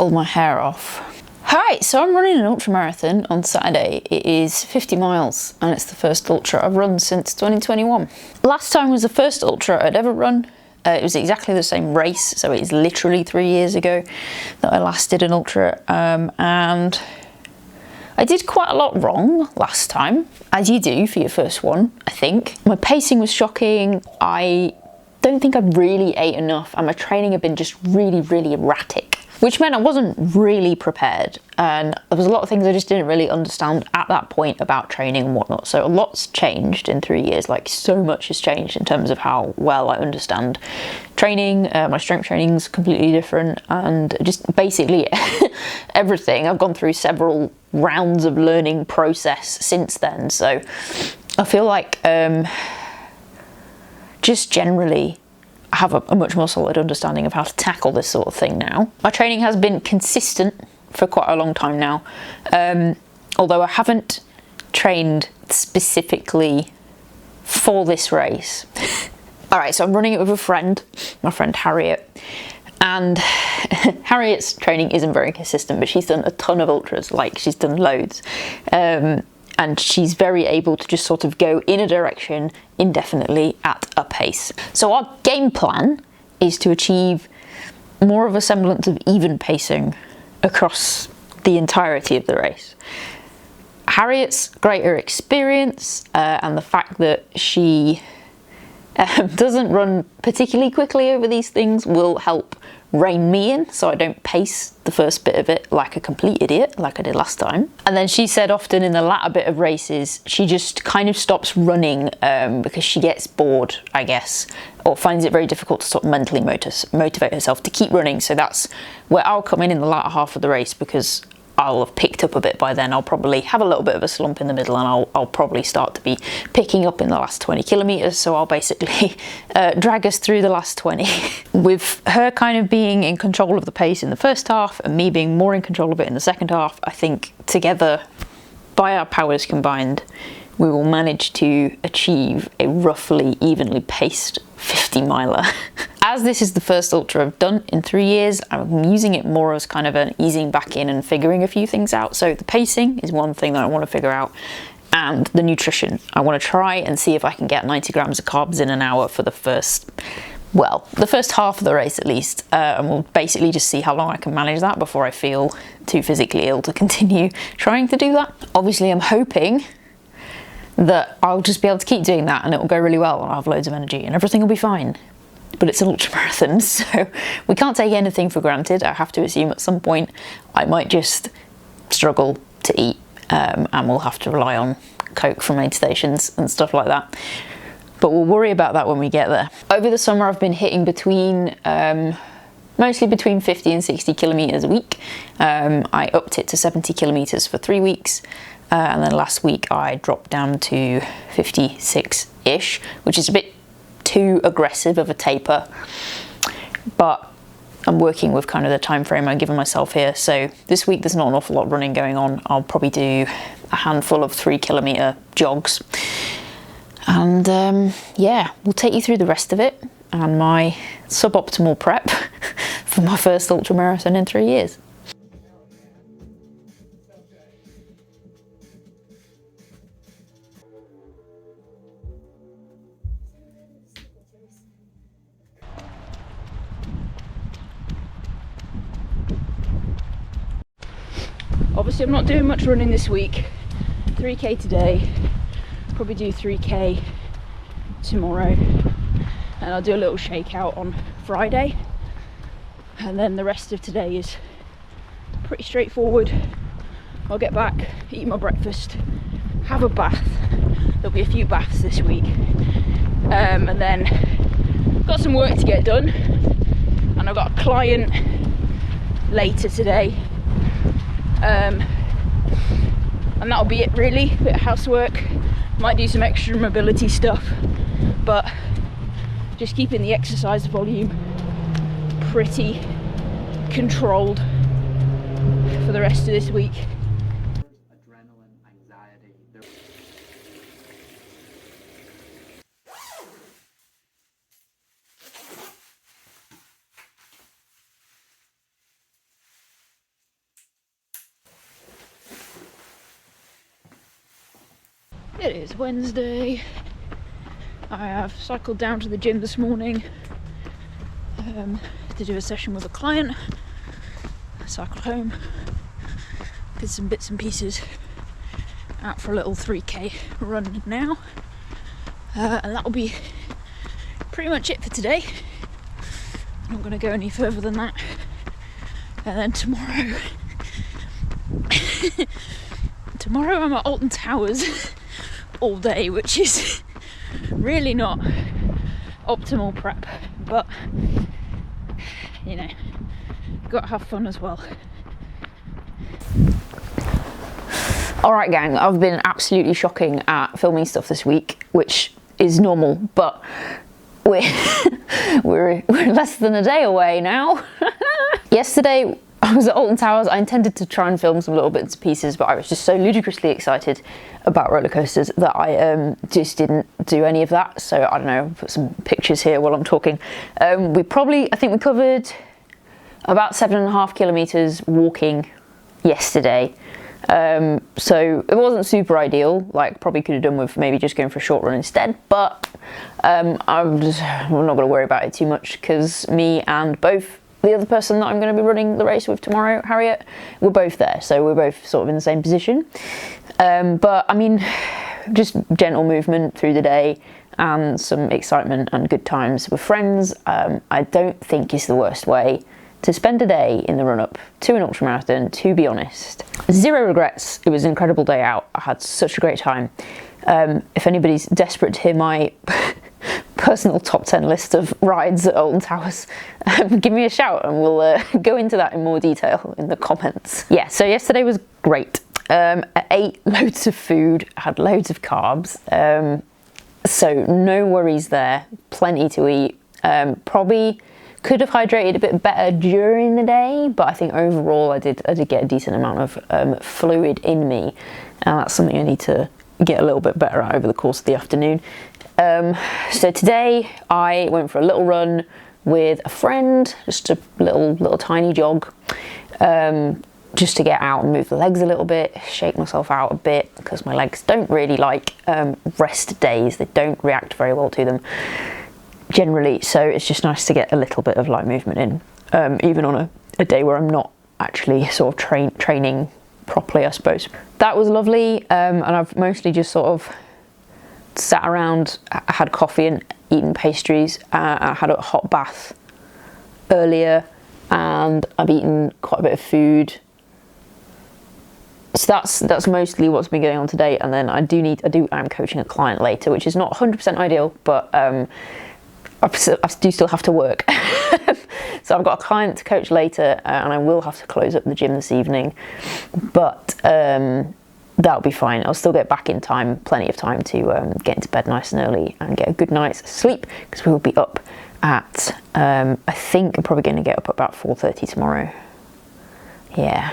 all my hair off. Alright, so I'm running an ultramarathon on Saturday. It is 50 miles and it's the first ultra I've run since 2021. Last time was the first ultra I'd ever run. It was exactly the same race, so it is literally 3 years ago that I last did an ultra, and I did quite a lot wrong last time, as you do for your first one, I think. My pacing was shocking. I don't think I really ate enough, and my training had been just really erratic, which meant I wasn't really prepared, and there was a lot of things I just didn't really understand at that point about training and whatnot. So a lot's changed in 3 years, like so much has changed in terms of how well I understand training. My strength training's completely different, and just basically everything. I've gone through several rounds of learning process since then, so I feel like just generally I have a much more solid understanding of how to tackle this sort of thing now. My training has been consistent for quite a long time now, although I haven't trained specifically for this race. Alright, so I'm running it with a friend, my friend Harriet, and Harriet's training isn't very consistent, but she's done a ton of ultras, like she's done loads. And she's very able to just sort of go in a direction indefinitely at a pace. So our game plan is to achieve more of a semblance of even pacing across the entirety of the race. Harriet's greater experience and the fact that she doesn't run particularly quickly over these things will help rein me in, so I don't pace the first bit of it like a complete idiot like I did last time. And then she said often in the latter bit of races she just kind of stops running because she gets bored, I guess, or finds it very difficult to sort of mentally motivate herself to keep running. So that's where I'll come in the latter half of the race, because I'll have picked up a bit by then. I'll probably have a little bit of a slump in the middle, and I'll probably start to be picking up in the last 20 kilometers. So I'll basically drag us through the last 20 with her kind of being in control of the pace in the first half and me being more in control of it in the second half. I think together, by our powers combined, we will manage to achieve a roughly evenly paced 50 miler. As this is the first ultra I've done in 3 years, I'm using it more as kind of an easing back in and figuring a few things out. So the pacing is one thing that I want to figure out, and the nutrition. I want to try and see if I can get 90 grams of carbs in an hour for the first half of the race at least, and we'll basically just see how long I can manage that before I feel too physically ill to continue trying to do that. Obviously I'm hoping that I'll just be able to keep doing that and it'll go really well and I'll have loads of energy and everything will be fine. But it's an ultramarathon, so we can't take anything for granted. I have to assume at some point I might just struggle to eat, and we'll have to rely on Coke from aid stations and stuff like that. But we'll worry about that when we get there. Over the summer I've been hitting mostly between 50 and 60 kilometers a week. I upped it to 70 kilometers for 3 weeks. And then last week I dropped down to 56-ish, which is a bit too aggressive of a taper, but I'm working with kind of the time frame I've given myself here. So this week there's not an awful lot of running going on. I'll probably do a handful of 3 kilometer jogs, and yeah, we'll take you through the rest of it and my suboptimal prep for my first ultramarathon in 3 years. Obviously I'm not doing much running this week. 3k today, probably do 3k tomorrow, and I'll do a little shakeout on Friday, and then the rest of today is pretty straightforward. I'll get back, eat my breakfast, have a bath. There'll be a few baths this week, and then got some work to get done, and I've got a client later today. And that'll be it really. A bit of housework, might do some extra mobility stuff, but just keeping the exercise volume pretty controlled for the rest of this week. It is Wednesday. I have cycled down to the gym this morning to do a session with a client. I cycled home, did some bits and pieces, out for a little 3k run now, and that'll be pretty much it for today. I'm not going to go any further than that. And then tomorrow I'm at Alton Towers all day, which is really not optimal prep, but you know, gotta have fun as well. Alright gang, I've been absolutely shocking at filming stuff this week, which is normal, but we're less than a day away now. Yesterday I was at Alton Towers. I intended to try and film some little bits and pieces, but I was just so ludicrously excited about roller coasters that I just didn't do any of that. So I don't know, put some pictures here while I'm talking. I think we covered about 7.5 kilometers walking yesterday. So it wasn't super ideal, like probably could have done with maybe just going for a short run instead, but I'm not going to worry about it too much because me and the other person that I'm going to be running the race with tomorrow, Harriet, we're both there, so we're both sort of in the same position. But I mean, just gentle movement through the day and some excitement and good times with friends, I don't think is the worst way to spend a day in the run-up to an ultramarathon, to be honest. Zero regrets. It was an incredible day out. I had such a great time. If anybody's desperate to hear my personal top 10 list of rides at Alton Towers, give me a shout and we'll go into that in more detail in the comments. Yeah, so yesterday was great. I ate loads of food, had loads of carbs, so no worries there, plenty to eat. Probably could have hydrated a bit better during the day, but I think overall I did get a decent amount of fluid in me, and that's something I need to get a little bit better at over the course of the afternoon. So today I went for a little run with a friend, just a little tiny jog, just to get out and move the legs a little bit, shake myself out a bit, because my legs don't really like rest days. They don't react very well to them generally, so it's just nice to get a little bit of light movement in, even on a day where I'm not actually sort of training properly, I suppose. That was lovely, and I've mostly just sort of sat around. I had coffee and eaten pastries. I had a hot bath earlier, and I've eaten quite a bit of food. So that's mostly what's been going on today. And then I'm coaching a client later, which is not 100% ideal, but I do still have to work. So I've got a client to coach later, and I will have to close up the gym this evening, but that'll be fine. I'll still get back in time, plenty of time to get into bed nice and early and get a good night's sleep, because we'll be up at, I think I'm probably going to get up at about 4:30 tomorrow. Yeah.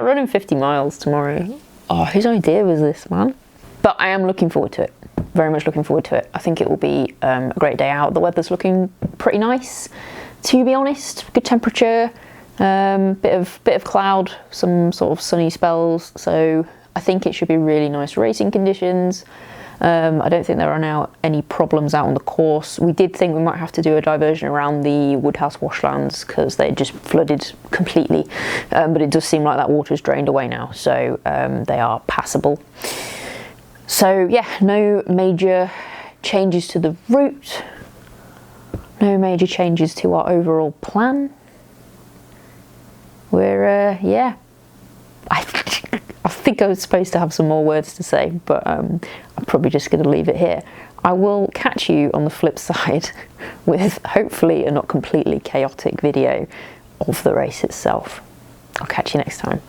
Running 50 miles tomorrow. Oh, whose idea was this, man? But I am looking forward to it. Very much looking forward to it. I think it will be a great day out. The weather's looking pretty nice, to be honest. Good temperature, bit of cloud, some sort of sunny spells. So I think it should be really nice racing conditions. I don't think there are now any problems out on the course. We did think we might have to do a diversion around the Woodhouse washlands because they just flooded completely, but it does seem like that water's drained away now, so they are passable. So yeah, no major changes to the route, no major changes to our overall plan. We're yeah, I think I was supposed to have some more words to say, but I'm probably just going to leave it here. I will catch you on the flip side with hopefully a not completely chaotic video of the race itself. I'll catch you next time.